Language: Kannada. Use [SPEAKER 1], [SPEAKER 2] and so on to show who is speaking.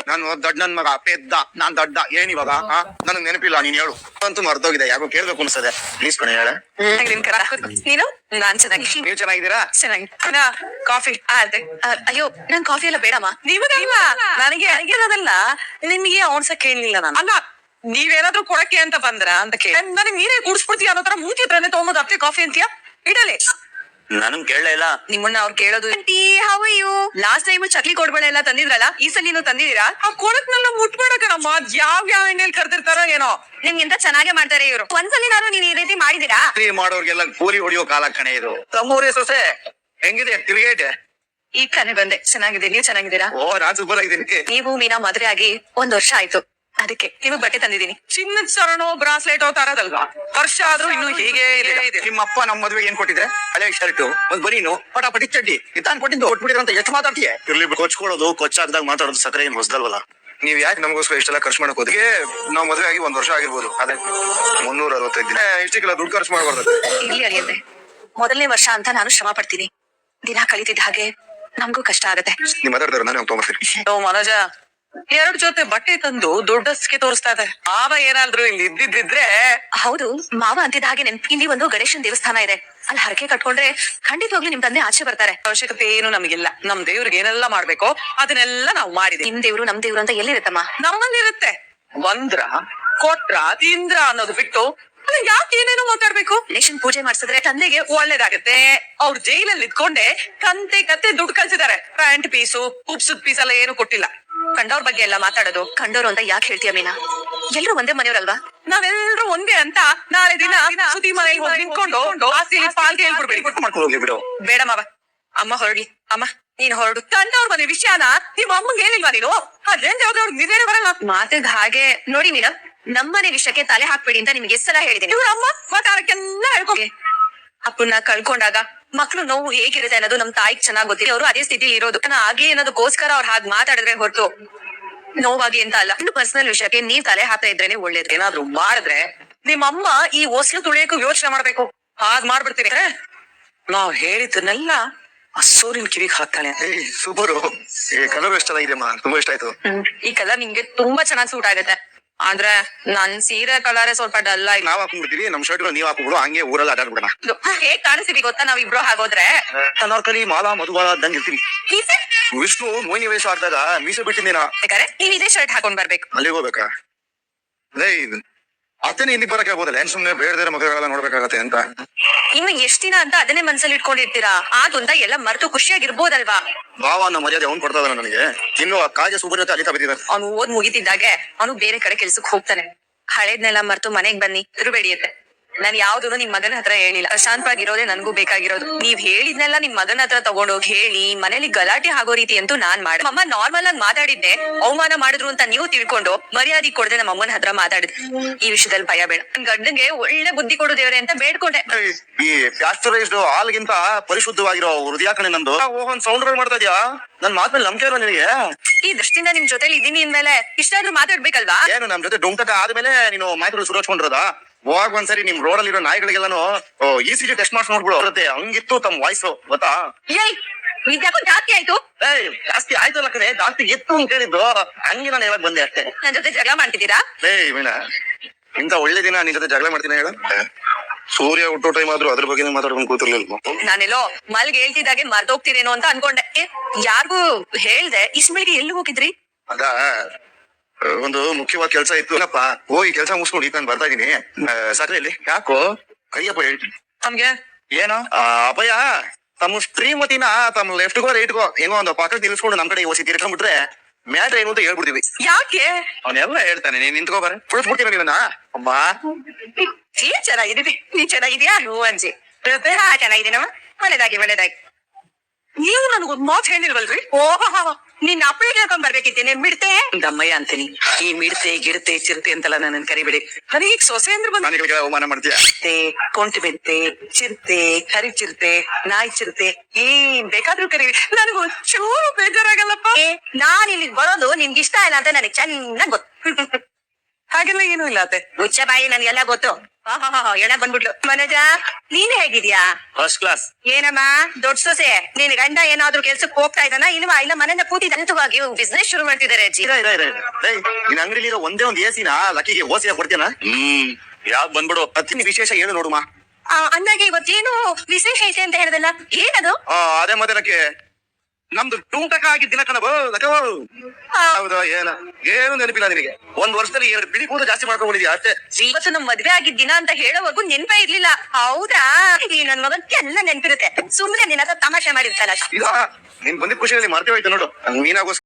[SPEAKER 1] ನಾನು ದೊಡ್ಡ ನನ್ ಮಗ ಪೆದ್ದ, ನಾನ್ ದೊಡ್ಡ ಏನಿವಾಗ ನನಗ್ ನೆನಪಿಲ್ಲ, ನೀನ್ ಹೇಳು ಅಂತೂ ಮರ್ತೋಗಿದೆ. ಯಾಕೋ ಕೇಳ್ಬೇಕು ಅನ್ಸದೆ, ಪ್ಲೀಸ್ ಕಣೆ ಹೇಳ.
[SPEAKER 2] ನೀನು? ನಾನ್ ಚೆನ್ನಾಗಿ.
[SPEAKER 1] ನೀವ್ ಚೆನ್ನಾಗಿದ್ದೀರಾ?
[SPEAKER 2] ಚೆನ್ನಾಗಿ. ಕಾಫಿ ಅದೇ. ಅಯ್ಯೋ ನನ್ ಕಾಫಿ ಎಲ್ಲ ಬೇಡಮ್ಮ. ನನಗೆ ಇರೋದಲ್ಲ, ನಿಮ್ಗೆ ಅವನ್ಸಕ್ ಕೇಳಲಿಲ್ಲ ನಾನು. ಅಲ್ಲ ನೀವೇನಾದ್ರೂ ಕೊಡಕ್ಕೆ ಅಂತ ಬಂದ್ರ ಅಂತ ಕೇಳಿ ನನಗೆ ನೀರೇ ಕುಡಿಸ್ಬಿಡ್ತೀಯ ಅನ್ನೋ ತರ ಮೂತಿ ಹತ್ರನೇ ತಗೊಂಬೋದು ಅಪ್ಪಿ ಕಾಫಿ ಅಂತೀಯ. ಇಡಲಿ.
[SPEAKER 1] ನನಗ್ ಕೇಳಲೇ ಇಲ್ಲ.
[SPEAKER 2] ನಿಮ್ಮನ್ನ ಅವ್ರು ಕೇಳೋದು. How you last time chakli ಕೊಡ್ಬೇಡ ಎಲ್ಲ ತಂದಿದ್ರಲ್ಲ, ಈ ಸಲ ನೀನು ತಂದಿದ್ದೀರಾ? ಆ ಕೊಡಕ್ನೆಲ್ಲ ಮುಟ್ಬೇಡಕಣಮ್ಮ, ಯಾವ ಎಣ್ಣೆಲಿ ಕರ್ದಿರ್ತಾರೋ ಏನೋ. ನಿಮ್ಗಿಂತ ಚೆನ್ನಾಗೆ ಮಾಡ್ತಾರೆ ಇವರು. ಒಂದ್ಸಲಿ ನಾನು ನೀನ್ ಈ ರೀತಿ ಮಾಡಿದೀರಾ?
[SPEAKER 1] ಮಾಡೋರ್ಗೆಲ್ಲ ಕೂಲಿ ಹೊಡಿಯೋ ಕಾಲ ಕಣೆ ಇದು. ತಮ್ಮೂರೇ ಸೊಸೆ ಹೆಂಗಿದೆ ತಿರುಗೇಟೆ?
[SPEAKER 2] ಈಗ ತಾನೇ ಬಂದೆ. ಚೆನ್ನಾಗಿದೆ, ನೀವ್ ಚೆನ್ನಾಗಿದ್ದೀರಾ?
[SPEAKER 1] ಓ ನಾನ್ ಸೂಪರ್ ಆಗಿದ್ದೀನಿ.
[SPEAKER 2] ನೀವು ಮೀನಾ ಮದ್ವೆ ಆಗಿ 1 ವರ್ಷ ಆಯ್ತು, ಅದಕ್ಕೆ ನಿಮಗ್ ಬಟ್ಟೆ ತಂದಿದ್ದೀನಿ. ಚಿನ್ನದ ಸರಣೋ ಬ್ರಾಸ್ಲೆಟೋ ತರದಲ್ವಾ, ವರ್ಷ ಆದ್ರೂ ಇನ್ನು ಹೀಗೆ ಇದೆ.
[SPEAKER 1] ನಿಮ್ಮಪ್ಪ ನಮ್ಮ ಮದ್ವೆ ಏನ್ ಕೊಟ್ಟಿದ್ರೆ? ಹಳೆ ಶರ್ಟ್, ಒಂದ್ ಬನೀನು, ಪಟಾಪಟಿ ಚಡ್ಡಿ ಇತ್ತಾನ್ ಕೊಟ್ಟಿದ್ದು. ಕೊಟ್ಬಿಟ್ಟಿದ್ರೆ ಅಂತ ಎಷ್ಟು ಮಾತಾಡ್ತೀಯ? ಇರ್ಲಿ ಕೊಚ್ಕೊಳ್ಳೋದು, ಕೊಚ್ಚಾಕ್ದಾಗ ಮಾತಾಡೋದು ಸಕ್ಕರೆ ಏನ್ ಹೊಸದಲ್ವಲ್ಲ. ನೀವ್ ಯಾಕೆ ನಮಗೋಸ್ಕರ ಇಷ್ಟೆಲ್ಲ ಖರ್ಚು ಮಾಡಕ್ ಹೋದಿಗೆ? ನಾವ್ ಮದ್ವೆ ಆಗಿ 1 ವರ್ಷ ಆಗಿರ್ಬೋದು, ಅದೇ 365 ದಿನ. ಇಷ್ಟಕ್ಕೆಲ್ಲ ದುಡ್ಡು ಖರ್ಚು ಮಾಡಬಾರ್ದು.
[SPEAKER 2] ಇರ್ಲಿ ಅಳಿಯಂದೆ, ಮೊದಲನೇ ವರ್ಷ ಅಂತ ನಾನು ಶ್ರಮ ಪಡ್ತೀನಿ. ದಿನ ಕಲಿತಿದ್ದ ಹಾಗೆ ನಮ್ಗೂ ಕಷ್ಟ ಆಗತ್ತೆ.
[SPEAKER 1] ನೀವ್ ಮಾತಾಡ್ತಾರ ನಾನು ತಗೊಂಡ್ಬರ್ತೀನಿ.
[SPEAKER 2] ಓ ಮನೋಜ, 2 ಜೊತೆ ಬಟ್ಟೆ ತಂದು ದೊಡ್ಡಸ್ಗೆ ತೋರಿಸ್ತಾ ಇದೆ. ಮಾವ ಏನಾದ್ರು ಇಲ್ಲಿ ಇದ್ದಿದ್ರೆ. ಹೌದು, ಮಾವ ಅಂತಿದ್ದ ಹಾಗೆ ಇಲ್ಲಿ ಒಂದು ಗಣೇಶನ್ ದೇವಸ್ಥಾನ ಇದೆ. ಅಲ್ಲಿ ಹರಕೆ ಕಟ್ಕೊಂಡ್ರೆ ಖಂಡಿತವಾಗ್ಲೂ ನಿಮ್ ತಂದೆ ಆಚೆ ಬರ್ತಾರೆ. ಅವಶ್ಯಕತೆ ಏನು ನಮಗಿಲ್ಲ. ನಮ್ ದೇವ್ರಿಗೆ ಏನೆಲ್ಲ ಮಾಡ್ಬೇಕೋ ಅದನ್ನೆಲ್ಲ ನಾವು ಮಾಡಿದ್ವಿ. ನಿಮ್ ದೇವ್ರು ನಮ್ ದೇವ್ರು ಅಂತ ಎಲ್ಲಿರುತ್ತಮ್ಮ? ನಮ್ಮಲ್ಲಿರುತ್ತೆ. ಒಂದ್ರ ಕೊಟ್ರ ತಿಂದ್ರ ಅನ್ನೋದು ಬಿಟ್ಟು ಯಾಕೆ ಏನೇನೋ ಮಾತಾಡ್ಬೇಕು? ಗಣೇಶನ್ ಪೂಜೆ ಮಾಡ್ಸಿದ್ರೆ ತಂದೆಗೆ ಒಳ್ಳೇದಾಗತ್ತೆ. ಅವ್ರು ಜೈಲಲ್ಲಿ ಇದ್ಕೊಂಡೆ ಕತ್ತೆ ದುಡ್ಡು ಕಳ್ಸಿದ್ದಾರೆ. ಪ್ಯಾಂಟ್ ಪೀಸು ಉಪ್ಸದ್ ಪೀಸ್ ಎಲ್ಲ ಏನು ಕೊಟ್ಟಿಲ್ಲ. ಕಂಡವ್ರ ಬಗ್ಗೆ ಎಲ್ಲ ಮಾತಾಡೋದು. ಕಂಡವ್ರು ಅಂತ ಯಾಕೆ ಹೇಳ್ತೀಯ ಮೀನಾ? ಎಲ್ರು ಒಂದೇ ಮನೆಯವ್ರಲ್ವಾ? ನಾವೆಲ್ರು ಒಂದೇ ಅಂತ ನಾಳೆ ದಿನ ಸುದ್ದಿ ಮನೆಗೆ ಹೋಗಿ ನಿಂತ್ಕೊಂಡು ಆಸ್ತಿಲಿ ಪಾಲ್ಗೆ ಹೇಳ್ಬಿಡ್ಬೇಡಿ.
[SPEAKER 1] ಬಿಡು.
[SPEAKER 2] ಬೇಡ ಮಾವ, ಅಮ್ಮ ಹೊರಡ್ಲಿ. ಅಮ್ಮ ನೀನ್ ಹೊರಡು. ಕಂಡವ್ರ ಮನೆ ವಿಷಯನ ನಿಮ್ಮ ಅಮ್ಮಂಗೆ ಹೇಳಿಲ್ವಾ ನೀನು? ಅದೇನ್ ಯಾವ್ದವ್ರು ನಿಜೇನೆ ಬರಲ್ಲ. ಮಾತಿಗೆ ಹಾಗೆ ನೋಡಿ ಮೀನಾ, ನಮ್ಮನೆ ವಿಷಯಕ್ಕೆ ತಲೆ ಹಾಕ್ಬೇಡಿ ಅಂತ ನಿಮ್ಗೆ ಎಷ್ಟ್ ಸಲ ಹೇಳಿದೀನಿ. ಇವ್ರ ಅಮ್ಮ ಮಾತಾಡಕ್ಕೆಲ್ಲ ಹೇಳ್ಕೊ. ಅಪ್ಪನ್ನ ಕಳ್ಕೊಂಡಾಗ ಮಕ್ಳು ನೋವು ಹೇಗಿರುತ್ತೆ ಅನ್ನೋದು ನಮ್ ತಾಯಿಗ್ ಚೆನ್ನಾಗ್ ಗೊತ್ತಿಲ್ಲ. ಅವರು ಅದೇ ಸ್ಥಿತಿಲಿ ಇರೋದು. ಆಗ್ಲಿ ಅನ್ನೋದಕ್ಕೋಸ್ಕರ ಅವ್ರು ಹಾಗೆ ಮಾತಾಡಿದ್ರೆ ಹೊರತು ನೋವಾಗಿ ಅಂತ ಅಲ್ಲ. ಇನ್ನು ಪರ್ಸನಲ್ ವಿಷಯಕ್ಕೆ ನೀವ್ ತಲೆ ಹಾಕ್ತಾ ಇದ್ರೇನೆ ಒಳ್ಳೇದು. ಏನಾದ್ರು ಮಾಡಿದ್ರೆ ನಿಮ್ಮಮ್ಮ ಈ ಹೊಸ್ಲು ತುಳಿಯಕ್ಕೂ ಯೋಚನೆ ಮಾಡ್ಬೇಕು. ಹಾಗ್ ಮಾಡ್ಬಿಡ್ತೀರಿ. ನಾವ್ ಹೇಳಿದ್ದನ್ನೆಲ್ಲ ಸೂರ್ಯನ್ ಕಿವಿಗ್ ಹಾಕ್ತಾಳೆ.
[SPEAKER 1] ಸೂಪರು. ಈ ಕಲರ್ ಇಷ್ಟ ಆಗಿದೆಮ್ಮ, ತುಂಬಾ ಇಷ್ಟ ಆಯ್ತು.
[SPEAKER 2] ಈ ಕಲರ್ ನಿಮ್ಗೆ ತುಂಬಾ ಚೆನ್ನಾಗ್ ಸೂಟ್ ಆಗತ್ತೆ. ಆದ್ರೆ ನನ್ ಸೀರೆ ಕಲರೇ ಸ್ವಲ್ಪ ಡಲ್ ಆಗಿ.
[SPEAKER 1] ನಾವ್ ಹಾಕೊಂಡ್ಬಿಡ್ತೀವಿ, ನಮ್ ಶರ್ಟ್ ನೀವ್ ಹಾಕೊಂಡ್ಬಿಡು, ಹಂಗೆ ಊರಲ್ಲಿ ಅಡ್ಡಾಡ್ಬಿಡೋಣ.
[SPEAKER 2] ಹೇಗ್ ಕಾಣಿಸ್ತೀವಿ ಗೊತ್ತಾ ನಾವಿಬ್ರು ಹಾಗೋದ್ರೆ?
[SPEAKER 1] ನನ್ನ ಕಲಿ ಮಾಲಾ ಮಧುಬಾಲ ಇದ್ದಂಗೆ ಇರ್ತೀವಿ. ವಿಷ್ಣು ಮೋಹಿನಿ ವೇಷ ಆಡ್ದಾಗ ಮೀಸೆ ಬಿಟ್ಟಿದ್ದೀನ.
[SPEAKER 2] ಬೇಕಾರೆ ನೀವ್ ಇದೇ ಶರ್ಟ್ ಹಾಕೊಂಡ್ ಬರ್ಬೇಕು.
[SPEAKER 1] ಅಲ್ಲಿಗೆ ಹೋಗ್ಬೇಕಾ? ಅದೇ ಅತ್ತನೇ ಹಿಂದಿ ಬರಕ್ಕೆ ಆಗ್ಬೋದಲ್ಲ, ಏನ್ ಸುಮ್ನೆ ಬೇಡದಿರೋ ಮಕ್ಕಳೆಲ್ಲ ನೋಡ್ಬೇಕಾಗತ್ತೆ ಅಂತ.
[SPEAKER 2] ಇನ್ನು ಎಷ್ಟ್ ದಿನ ಅಂತ ಅದನ್ನೇ ಮನ್ಸಲ್ಲಿ ಇಟ್ಕೊಂಡಿರ್ತೀರಾ? ಅಂತ ಎಲ್ಲ ಮರೆತು ಖುಷಿಯಾಗಿರ್ಬೋದಲ್ವಾ?
[SPEAKER 1] ಭಾವ ಅನ್ನೋ ಮರ್ಯಾದೆ ಅವ್ನು ಕೊಡ್ತಾದಲ್ಲ ನನಗೆ. ಇನ್ನು ಆ ಕಾಜ ಸೂಪರ್ ಜೊತೆ ಅಲಿತಾ ಬಿದ್ದಿದ್ದಾನೆ.
[SPEAKER 2] ಅವ್ನು ಓದ್ ಮುಗಿತಿದ್ದಾಗೆ ಅವನು ಬೇರೆ ಕಡೆ ಕೆಲ್ಸಕ್ ಹೋಗ್ತಾನೆ. ಹಳೇದ್ನೆಲ್ಲ ಮರ್ತು ಮನೆಗ್ ಬನ್ನಿ ತಿರುಬೇಡಿಯತ್ತೆ. ನಾನ್ ಯಾವ್ದನ್ನು ನಿಮ್ ಮಗನ ಹತ್ರ ಹೇಳಿಲ್ಲ. ಪ್ರಶಾಂತವಾಗಿರೋದೇ ನನ್ಗೂ ಬೇಕಾಗಿರೋದು. ನೀವ್ ಹೇಳಿದ್ನೆಲ್ಲ ನಿಮ್ ಮಗನ ಹತ್ರ ತಗೊಂಡೋಗಿ ಹೇಳಿ ಮನೇಲಿ ಗಲಾಟೆ ಆಗೋ ರೀತಿ ಅಂತೂ ನಾನ್ ಮಾಡ. ಅಮ್ಮ ನಾರ್ಮಲ್ ಆಗಿ ಮಾತಾಡಿದ್ದೆ, ಅವಮಾನ ಮಾಡಿದ್ರು ಅಂತ ನೀವು ತಿಳ್ಕೊಂಡು ಮರ್ಯಾದೆ ಕೊಡದೆ ನಮ್ಮ ಅಮ್ಮನ ಹತ್ರ ಮಾತಾಡಿದ್ದೆ. ಈ ವಿಷಯದಲ್ಲಿ ಭಯ ಬೇಡ. ನನ್ ಗಂಡಂಗೆ ಒಳ್ಳೆ ಬುದ್ಧಿ ಕೊಡು ದೇವ್ರೆ ಅಂತ ಬೇಡ್ಕೊಂಡೆ.
[SPEAKER 1] ಈ ಪ್ಯಾಸ್ಚರೈಸ್ಡ್ ಹಾಲ್ಗಿಂತ ಪರಿಶುದ್ಧವಾಗಿರೋ ಹೃದಯ ಕಣೆ ನಂದು. ಒಂದ್ ಸೌಂಡ್ ಮಾಡ್ತಾ ಇದೀಯಾ? ನನ್ ಮಾತ್ಮೇಲೆ ನಂಬಿಕೆ ಇರೋ ನಿನಗೆ?
[SPEAKER 2] ಈ ದೃಷ್ಟಿಯಿಂದ ನಿಮ್ ಜೊತೆಲಿ ಇದೀನಿ ಅಂದ್ಮೇಲೆ ಇಷ್ಟಾದ್ರೂ ಮಾತಾಡ್ಬೇಕಲ್ವಾ?
[SPEAKER 1] ಏನು ನಮ್ ಜೊತೆ ಡೊಂಕಟ ಆದ್ಮೇಲೆ ನೀನು ಮಾತಾಡೋದು ಸುರಕ್ಷಕೊಂಡ್ರದ? ಹೋಗ್ ಒಂದ್ಸರಿ ನಿಮ್ ರೋಡ್ ಅಲ್ಲಿರೋ ನಾಯಿಗಳಿಗೆಲ್ಲಾನು ECG ಟೆಸ್ಟ್ ಮಾಡ್ಸಿ ನೋಡ್ಬಿಡು. ಹಂಗಿತ್ತು ತಮ್ಮ ವಾಯ್ಸು ಗೊತ್ತಾ?
[SPEAKER 2] ಇದ್ಯಾಕೋ ಜಾಸ್ತಿ ಆಯ್ತು.
[SPEAKER 1] ಜಾಸ್ತಿ ಆಯ್ತಲ್ಲ ಕಡೆ, ಜಾಸ್ತಿ ಎತ್ತು ಅಂತ ಹೇಳಿದ್ದು. ಹಂಗೆ ನಾನು ಯಾವಾಗ ಬಂದೆ ಅಷ್ಟೇ.
[SPEAKER 2] ನನ್ ಜೊತೆ ಜಗಳ ಮಾಡ್ತಿದ್ದೀರಾ?
[SPEAKER 1] ಮೀನಾ, ಇಂತ ಒಳ್ಳೆ ದಿನ ನಿನ್ ಜೊತೆ ಜಗಳ ಮಾಡ್ತೀನಿ ಹೇಳ? ಸೂರ್ಯ ಹುಟ್ಟೋ ಟೈಮ್ ಆದ್ರೂ ಅದ್ರ ಬಗ್ಗೆ ಮಾತಾಡ್ಕೊಂಡು ಕೂತಿರ್ಲಿಲ್ವ?
[SPEAKER 2] ನಾನೆಲ್ಲೋ ಮಲ್ಗೆ ಹೇಳ್ತಿದ್ದಾಗೆ ಮರ್ತೋಗ್ತೀರೇನೋ ಅಂತ ಅನ್ಕೊಂಡೆ. ಯಾರಿಗೂ ಹೇಳ್ದೆ ಇಸ್ಮೇಲ್ಗೆ ಎಲ್ಲಿ ಹೋಗಿದ್ರಿ?
[SPEAKER 1] ಅದ ಒಂದು ಮುಖ್ಯವಾದ ಕೆಲ್ಸ ಇತ್ತು. ಏನಪ್ಪ ಹೋಗಿ ಕೆಲ್ಸ ಮುಗಿಸ್ಕೊಂಡು ನಾನು ಬರ್ತಾ ಇದೀನಿ. ಸಕಲೆಯಲ್ಲಿ ಯಾಕೋ ಕೈಯಪ್ಪ ಹೇಳ್ತೀನಿ
[SPEAKER 2] ನಮ್ಗೆ
[SPEAKER 1] ಏನೋ ಅಭಯ ತಮ್ಮ ಶ್ರೀಮತಿನ ತಮ್ಮ ಲೆಫ್ಟ್ಗೋ ರೈಟ್ಗೋ ಏನೋ ಒಂದು ಪಕ್ಕ ನಿಲ್ಸ್ಕೊಂಡು ನಮ್ ಕಡೆ ಓಸಿ ತಿರ್ಕೊಂಡ್ಬಿಟ್ರೆ ಮ್ಯಾಟ್ರ್ ಏನು ಅಂತ ಹೇಳ್ಬಿಡ್ತೀವಿ.
[SPEAKER 2] ಯಾಕೆ?
[SPEAKER 1] ಅವನೆಲ್ಲ ಹೇಳ್ತಾನೆ, ನೀನ್ ನಿಂತ್ಕೋ ಬರ ಕುಳಿಸ್ಬಿಡ್ತೀನಿ ಅಮ್ಮ.
[SPEAKER 2] ಏನ್ ಚೆನ್ನಾಗಿದ್ದೀವಿ, ನೀನ್ ಚೆನ್ನಾಗಿದ್ಯಾ? ಹೂ ಅಂಜಿ ಚೆನ್ನಾಗಿದ್ದೀನಮ್ಮ. ಒಳ್ಳೇದಾಗಿ. ನೀವು ನನ್ಗೊಂದ್ ಮಾತು ಹೇಳಿಲ್ವಲ್ರಿ? ಓಹೋ, ನಿನ್ನ ಅಪ್ಪಳಿಗೆ ಹೇಳ್ಕೊಂಡ್ ಬರ್ಬೇಕಿತ್ತೇನೆ ಮಿಡ್ತೆ ದಮ್ಮಯ್ಯ ಅಂತೀನಿ. ಈ ಮಿಡ್ತೆ ಗಿಡತೆ ಚಿರತೆ ಅಂತೆಲ್ಲ ನನ್ನ ಕರಿಬೇಡಿ. ನನಗೆ ಸೊಸೆ ಅಂದ್ರೆ
[SPEAKER 1] ಬಂದು ಅವಮಾನ ಮಾಡ್ತೀಯ.
[SPEAKER 2] ಕೊಂಟು ಮೆತ್ತೆ ಚಿರತೆ, ಕರಿ ಚಿರತೆ, ನಾಯಿ ಚಿರತೆ ಏನ್ ಬೇಕಾದ್ರೂ ಕರಿ. ನನಗೂ ಚೂರು ಬೇಜಾರಾಗಲ್ಲಪ್ಪ. ನಾನ್ ಇಲ್ಲಿಗೆ ಬರೋದು ನಿಮ್ಗೆ ಇಷ್ಟ ಇಲ್ಲ ಅಂತ ನನಗೆ ಚೆನ್ನಾಗ್ ಗೊತ್ತು. ಹಾಗೆಲ್ಲ ಏನೂ ಇಲ್ಲ ಅತ್ತೆ.
[SPEAKER 3] ಮುಚ್ಚ ಬಾಯಿ ನನ್ಗೆಲ್ಲ ಗೊತ್ತು. ಎಣ ಬಂದ್ಬಿಟ್ಲು. ಮನೋಜ ನೀನ್ ಹೇಗಿದ್ಯಾ?
[SPEAKER 1] First class.
[SPEAKER 3] ಏನಮ್ಮ ದೊಡ್ಡ ಸೊಸೆ, ನಿನ್ ಗಂಡ ಏನಾದ್ರೂ ಕೆಲ್ಸಕ್ಕೆ ಹೋಗ್ತಾ ಇದ್ದಾನ ಇಲ್ವಾ? ಇಲ್ಲ ಮನೆಯಿಂದ ಕೂತಿದ್ದಾನೆ?
[SPEAKER 2] ಖಂಡಿತವಾಗಿಯೂ ಬಿಸ್ನೆಸ್ ಶುರು ಮಾಡ್ತಿದ್ದಾರೆ ಅಜ್ಜಿ.
[SPEAKER 1] ನಿನ್ ಅಂಗಡಿಲಿರೋ ಒಂದೇ ಒಂದು ಎಸಿನ ಲಕ್ಕಿಗೆ ಓಸಿಯಾಗಿ ಕೊಡ್ತೀನ. ಯಾಕೆ ಬಂದ್ಬಿಡು. ಅತ್ತಿನ ವಿಶೇಷ ಹೇಳು ನೋಡುಮಾ.
[SPEAKER 3] ಅಂದಾಗೆ ಇವತ್ತೇನು ವಿಶೇಷ ಐತೆ ಅಂತ ಹೇಳಿದಲ್ಲ, ಏನದು?
[SPEAKER 1] ಅದೇ ಮತ್ತೆ ಲಕ್ಕಿ ನಮ್ದು ಟೂಟಕ ಆಗಿದ್ದ ದಿನ ಕಣಬೋ ಲಕ್ಕ. ಹೌದಾ? ಏನು ನೆನಪಿಲ್ಲ ನಿನಗೆ? ಒಂದ್ ವರ್ಷದಲ್ಲಿ 2 ಬಿಳಿ ಕೂದ ಜಾಸ್ತಿ ಮಾಡ್ಕೊಂಡಿದ್ಯಾ ಅಷ್ಟೇ.
[SPEAKER 3] ಇವತ್ತು ನಮ್ ಮದ್ವೆ ಆಗಿದ್ದ ದಿನ ಅಂತ ಹೇಳೋವರೆಗೂ ನೆನ್ಪೇ ಇರ್ಲಿಲ್ಲ. ಹೌದಾ? ಈ ನನ್ ಮಗನ್ ಎಲ್ಲ ನೆನ್ಪಿರುತ್ತೆ. ಸುಮ್ನೆ ನಿನ್ನ ಹತ್ರ ತಮಾಷೆ ಮಾಡಿರ್ತಾನ ಅಷ್ಟೇ.
[SPEAKER 1] ಈಗ ನೀನ್ ಬಂದಿದ್ ಖುಷಿಯಲ್ಲಿ ಮರ್ತೇ ಹೋಯ್ತು ನೋಡು. ಮೀನಾಗೋಸ್ಕರ